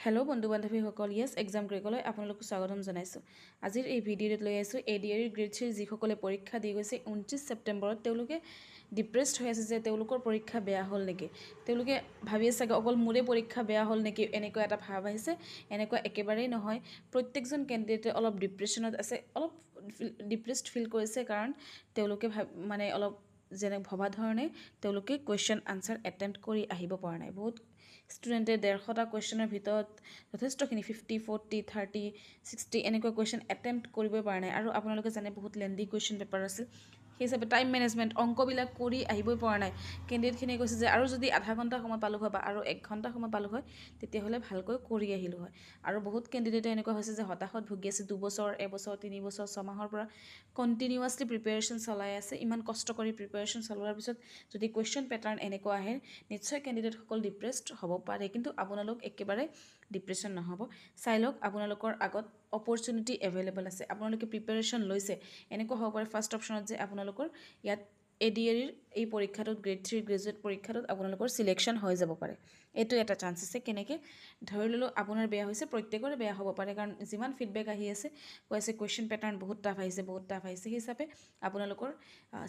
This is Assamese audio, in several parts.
হেল্ল' বন্ধু বান্ধৱীসকল য়েছ এক্সাম ক্ৰেকলৈ আপোনালোকক স্বাগতম জনাইছোঁ। আজিৰ এই ভিডিঅ'টোত লৈ আহিছোঁ ADR গ্ৰেড 3 যিসকলে পৰীক্ষা দি গৈছে 29 ছেপ্টেম্বৰত তেওঁলোকে ডিপ্ৰেছড হৈ আছে যে তেওঁলোকৰ পৰীক্ষা বেয়া হ'ল নেকি। তেওঁলোকে ভাবি আছে চাগে অকল মোৰে পৰীক্ষা বেয়া হ'ল নেকি এনেকুৱা এটা ভাৱ আহিছে। এনেকুৱা একেবাৰেই নহয়। প্ৰত্যেকজন কেণ্ডিডেটে অলপ ডিপ্ৰেশ্যনত আছে, অলপ ডিপ্ৰেছড ফিল কৰিছে কাৰণ তেওঁলোকে মানে অলপ যেনে ভবা ধৰণে তেওঁলোকে কুৱেশ্যন আনচাৰ এটেম্প্ট কৰি আহিব পৰা নাই। বহুত ষ্টুডেণ্টে 150টা কুৱেশ্যনৰ ভিতৰত যথেষ্টখিনি 50, 40, 30, 60 এনেকুৱা কুৱেশ্যন এটেম্প্ট কৰিবই পৰা নাই। আৰু আপোনালোকে জানে বহুত লেন্দি কুৱেশ্যন পেপাৰ আছিল। সেই হিচাপে টাইম মেনেজমেণ্ট অংকবিলাক কৰি আহিবই পৰা নাই। কেণ্ডিডেটখিনিয়ে কৈছে যে আৰু যদি আধা ঘণ্টা সময় পালোঁ হয় বা আৰু 1 ঘণ্টা সময় পালোঁ হয় তেতিয়াহ'লে ভালকৈ কৰি আহিলোঁ হয়। আৰু বহুত কেণ্ডিডেটে এনেকুৱা হৈছে যে হতাশত ভুগি আছে। 2 বছৰ, 1 বছৰ, 3 বছৰ, 6 মাহৰ পৰা কণ্টিনিউৱাছলি প্ৰিপেৰেশ্যন চলাই আছে। ইমান কষ্ট কৰি প্ৰিপেৰেশ্যন চলোৱাৰ পিছত যদি কুৱেশ্যন পেটাৰ্ণ এনেকুৱা আহে নিশ্চয় কেণ্ডিডেটসকল ডিপ্ৰেছড হ'ব পাৰে। কিন্তু আপোনালোক একেবাৰে ডিপ্ৰেশ্যন নহ'ব। চাই লওক আপোনালোকৰ আগত অপৰচুনিটি এভেইলেবল আছে। আপোনালোকে প্ৰিপেৰেশ্যন লৈছে। এনেকুৱা হ'ব পাৰে ফাৰ্ষ্ট অপশ্যনত যে আপোনালোকৰ ইয়াত ADR এই পৰীক্ষাটোত গ্ৰেড 3 গ্ৰেজুৱেট পৰীক্ষাটোত আপোনালোকৰ চিলেকশ্যন হৈ যাব পাৰে। এইটো এটা চান্স আছে। কেনেকৈ ধৰি ল'লোঁ আপোনাৰ বেয়া হৈছে, প্ৰত্যেকৰে বেয়া হ'ব পাৰে কাৰণ যিমান ফিডবেক আহি আছে কৈ আছে কুৱেশ্যন পেটাৰ্ণ বহুত টাফ আহিছে, বহুত টাফ আহিছে। সেই হিচাপে আপোনালোকৰ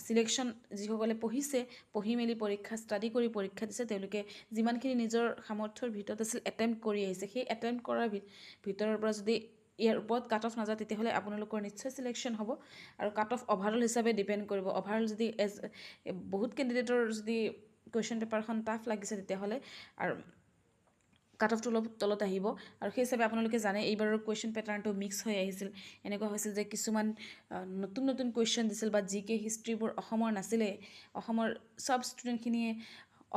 চিলেকশ্যন যিসকলে পঢ়িছে, পঢ়ি মেলি পৰীক্ষা ষ্টাডি কৰি পৰীক্ষা দিছে তেওঁলোকে যিমানখিনি নিজৰ সামৰ্থ্যৰ ভিতৰত আছিল এটেম্প্ট কৰি আহিছে। সেই এটেম্প্ট কৰাৰ ভিতৰৰ পৰা যদি ইয়াৰ ওপৰত কাট অফ নাযায় তেতিয়াহ'লে আপোনালোকৰ নিশ্চয় চিলেকশ্যন হ'ব। আৰু কাট অফ অভাৰঅল হিচাপে ডিপেণ্ড কৰিব। অভাৰঅল যদি বহুত কেণ্ডিডেটৰ যদি কুৱেশ্যন পেপাৰখন টাফ লাগিছে তেতিয়াহ'লে আৰু কাট অফটো অলপ তলত আহিব। আৰু সেই হিচাপে আপোনালোকে জানে এইবাৰৰ কুৱেশ্যন পেটাৰ্ণটো মিক্স হৈ আহিছিল। এনেকুৱা হৈছিল যে কিছুমান নতুন নতুন কুৱেশ্যন দিছিল বা GK হিষ্ট্ৰীবোৰ অসমৰ নাছিলে। অসমৰ চব ষ্টুডেণ্টখিনিয়ে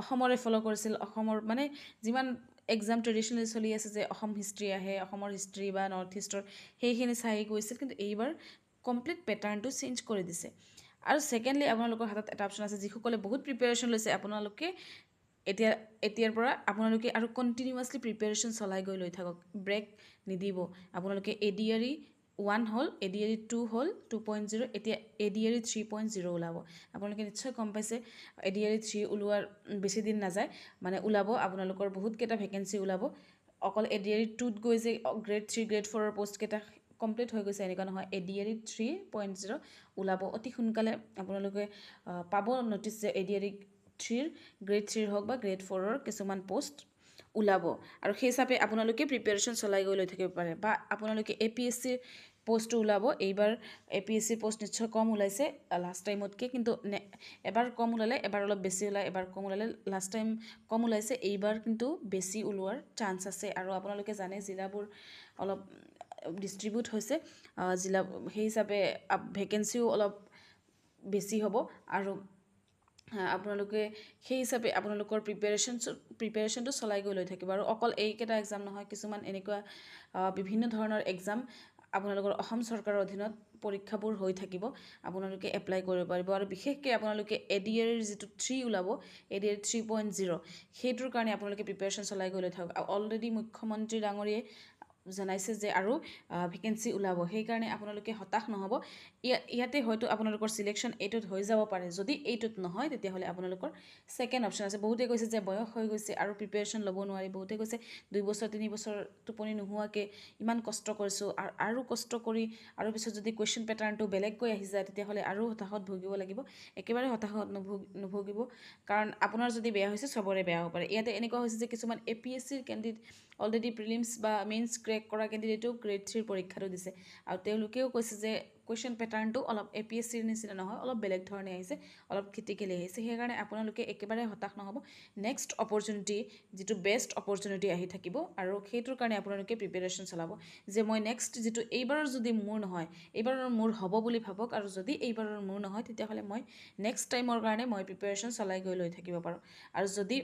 অসমৰে ফ'ল' কৰিছিল। অসমৰ মানে যিমান এক্সাম ট্ৰেডিশ্যনেলি চলি আছে যে অসম হিষ্ট্ৰী আহে, অসমৰ হিষ্ট্ৰী বা নৰ্থ ইষ্টৰ সেইখিনি চাই গৈছিল। কিন্তু এইবাৰ কমপ্লিট পেটাৰ্ণটো চেঞ্জ কৰি দিছে। আৰু ছেকেণ্ডলি আপোনালোকৰ হাতত এটা অপশ্যন আছে। যিসকলে বহুত প্ৰিপেৰেশ্যন লৈছে আপোনালোকে এতিয়াৰ পৰা আপোনালোকে আৰু কণ্টিনিউৱাছলি প্ৰিপেৰেশ্যন চলাই গৈ লৈ থাকক, ব্ৰেক নিদিব। আপোনালোকে ADR 1 হ'ল, ADR 2 হ'ল 2.0, এতিয়া ADR 3.0 ওলাব। আপোনালোকে নিশ্চয় গম পাইছে ADR 3 ওলোৱাৰ বেছি দিন নাযায়, মানে ওলাব আপোনালোকৰ বহুতকেইটা ভেকেঞ্চি ওলাব। অকল ADR 2ত গৈ যে গ্ৰেড 3 গ্ৰেড 4ৰ পষ্টকেইটা কমপ্লিট হৈ গৈছে এনেকুৱা নহয়। ADR 3.0 ওলাব অতি সোনকালে। আপোনালোকে পাব ন'টিছ যে ADR 3ৰ গ্ৰেড 3 হওক বা গ্ৰেড 4ৰ কিছুমান পষ্ট ওলাব। আৰু সেই হিচাপে আপোনালোকে প্ৰিপেৰেশ্যন চলাই গৈ লৈ থাকিব পাৰে। বা আপোনালোকে APSCৰ পষ্টটো ওলাব। এইবাৰ APSCৰ পষ্ট নিশ্চয় কম ওলাইছে লাষ্ট টাইমতকৈ, কিন্তু এবাৰ কম ওলালে এবাৰ অলপ বেছি ওলায়, এবাৰ কম ওলালে লাষ্ট টাইম কম ওলাইছে, এইবাৰ কিন্তু বেছি ওলোৱাৰ চান্স আছে। আৰু আপোনালোকে জানে জিলাবোৰ অলপ ডিষ্ট্ৰিবিউট হৈছে জিলা, সেই হিচাপে ভেকেঞ্চিও অলপ বেছি হ'ব। আৰু আপোনালোকে সেই হিচাপে আপোনালোকৰ প্ৰিপেৰেশ্যনটো চলাই গৈ লৈ থাকিব। আৰু অকল এইকেইটা এক্সাম নহয়, কিছুমান এনেকুৱা বিভিন্ন ধৰণৰ এক্সাম আপোনালোকৰ অসম চৰকাৰৰ অধীনত পৰীক্ষাবোৰ হৈ থাকিব। আপোনালোকে এপ্লাই কৰিব পাৰিব। আৰু বিশেষকৈ আপোনালোকে ADR যিটো 3 ওলাব, ADR 3.0 সেইটোৰ কাৰণে আপোনালোকে প্ৰিপেৰেশ্যন চলাই গৈ লৈ থাকক। অলৰেডি মুখ্যমন্ত্ৰী ডাঙৰীয়ে জনাইছে যে আৰু ভেকেঞ্চি ওলাব। সেইকাৰণে আপোনালোকে হতাশ নহ'ব। ইয়াতে হয়তো আপোনালোকৰ চিলেকশ্যন এইটোত হৈ যাব পাৰে। যদি এইটোত নহয় তেতিয়াহ'লে আপোনালোকৰ ছেকেণ্ড অপশ্যন আছে। বহুতে কৈছে যে বয়স হৈ গৈছে আৰু প্ৰিপেৰেশ্যন ল'ব নোৱাৰি। বহুতে কৈছে 2 বছৰ 3 বছৰ টোপনি নোহোৱাকৈ ইমান কষ্ট কৰিছোঁ আৰু কষ্ট কৰি আৰু পিছত যদি কুৱেশ্যন পেটাৰ্ণটো বেলেগকৈ আহি যায় তেতিয়াহ'লে আৰু হতাশত ভুগিব লাগিব। একেবাৰে হতাশত নুভুগিব, কাৰণ আপোনাৰ যদি বেয়া হৈছে চবৰে বেয়া হ'ব পাৰে। ইয়াতে এনেকুৱা হৈছে যে কিছুমান APSCৰ কেণ্ডিডেট অলৰেডি প্ৰিলিমছ বা মেইনছ ক্ৰেক কৰা কেণ্ডিডেটেও গ্ৰেড 3ৰ পৰীক্ষাটো দিছে। আৰু তেওঁলোকেও কৈছে যে কুৱেশ্যন পেটাৰ্ণটো অলপ APSCৰ নিচিনা নহয়, অলপ বেলেগ ধৰণে আহিছে, অলপ ক্ৰিটিকেলি আহিছে। সেইকাৰণে আপোনালোকে একেবাৰে হতাশ নহ'ব। নেক্সট অপৰচুনিটি যিটো বেষ্ট অপৰচুনিটি আহি থাকিব আৰু সেইটোৰ কাৰণে আপোনালোকে প্ৰিপেৰেশ্যন চলাব। যে মই নেক্সট যিটো এইবাৰৰ যদি মোৰ নহয়, এইবাৰৰ মোৰ হ'ব বুলি ভাবক। আৰু যদি এইবাৰৰ মোৰ নহয় তেতিয়াহ'লে মই নেক্সট টাইমৰ কাৰণে মই প্ৰিপেৰেশ্যন চলাই গৈ লৈ থাকিব পাৰোঁ। আৰু যদি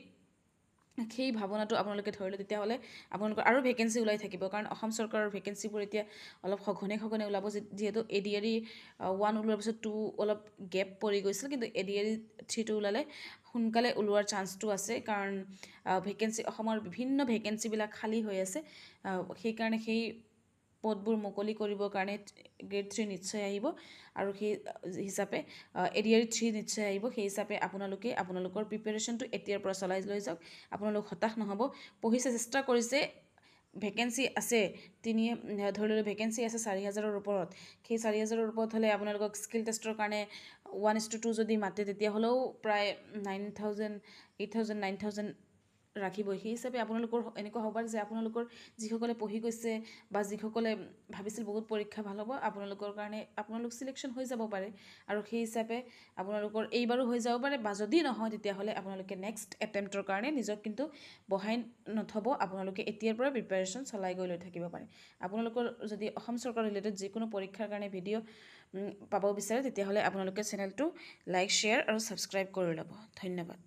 সেই ভাৱনাটো আপোনালোকে ধৰিলে তেতিয়াহ'লে আপোনালোকৰ আৰু ভেকেঞ্চি ওলাই থাকিব। কাৰণ অসম চৰকাৰৰ ভেকেঞ্চিবোৰ এতিয়া অলপ সঘনে ওলাব। যিহেতু ADR 1 ওলোৱাৰ পিছত 2 অলপ গেপ পৰি গৈছিল, কিন্তু ADR 3টো ওলালে সোনকালে ওলোৱাৰ চান্সটো আছে। কাৰণ ভেকেঞ্চি অসমৰ বিভিন্ন ভেকেঞ্চিবিলাক খালী হৈ আছে। সেইকাৰণে সেই পদবোৰ মুকলি কৰিবৰ কাৰণে গ্ৰেড 3 নিশ্চয় আহিব। আৰু সেই হিচাপে ADR 3 নিশ্চয় আহিব। সেই হিচাপে আপোনালোকে আপোনালোকৰ প্ৰিপেৰেশ্যনটো এতিয়াৰ পৰা চলাই লৈ যাওক। আপোনালোক হতাশ নহ'ব। পঢ়িছে, চেষ্টা কৰিছে, ভেকেঞ্চি আছে ধৰি লওক ভেকেঞ্চি আছে 4,000-ৰ ওপৰত, সেই 4,000-ৰ ওপৰত হ'লে আপোনালোকক স্কিল টেষ্টৰ কাৰণে 1:2 যদি মাতে তেতিয়াহ'লেও প্ৰায় 9,000, 8,000, 9,000 ৰাখিবই। সেই হিচাপে আপোনালোকৰ এনেকুৱা হ'ব পাৰে যে আপোনালোকৰ যিসকলে পঢ়ি গৈছে বা যিসকলে ভাবিছিল বহুত পৰীক্ষা ভাল হ'ব, আপোনালোকৰ কাৰণে আপোনালোক চিলেকশ্যন হৈ যাব পাৰে, আৰু সেই হিচাপে আপোনালোকৰ এইবাৰো হৈ যাব পাৰে, বা যদি নহয় তেতিয়াহ'লে আপোনালোকে নেক্সট এটেম্পটৰ কাৰণে নিজক কিন্তু বহাই নথ'ব, আপোনালোকে এতিয়াৰ পৰা প্ৰিপাৰেশ্যন চলাই গৈ লৈ থাকিব পাৰে। আপোনালোকৰ যদি অসম চৰকাৰ ৰিলেটেড যিকোনো পৰীক্ষাৰ কাৰণে ভিডিঅ' পাব বিচাৰে তেতিয়াহ'লে আপোনালোকে চেনেলটো লাইক, শ্বেয়াৰ আৰু ছাবস্ক্ৰাইব কৰি ল'ব। ধন্যবাদ।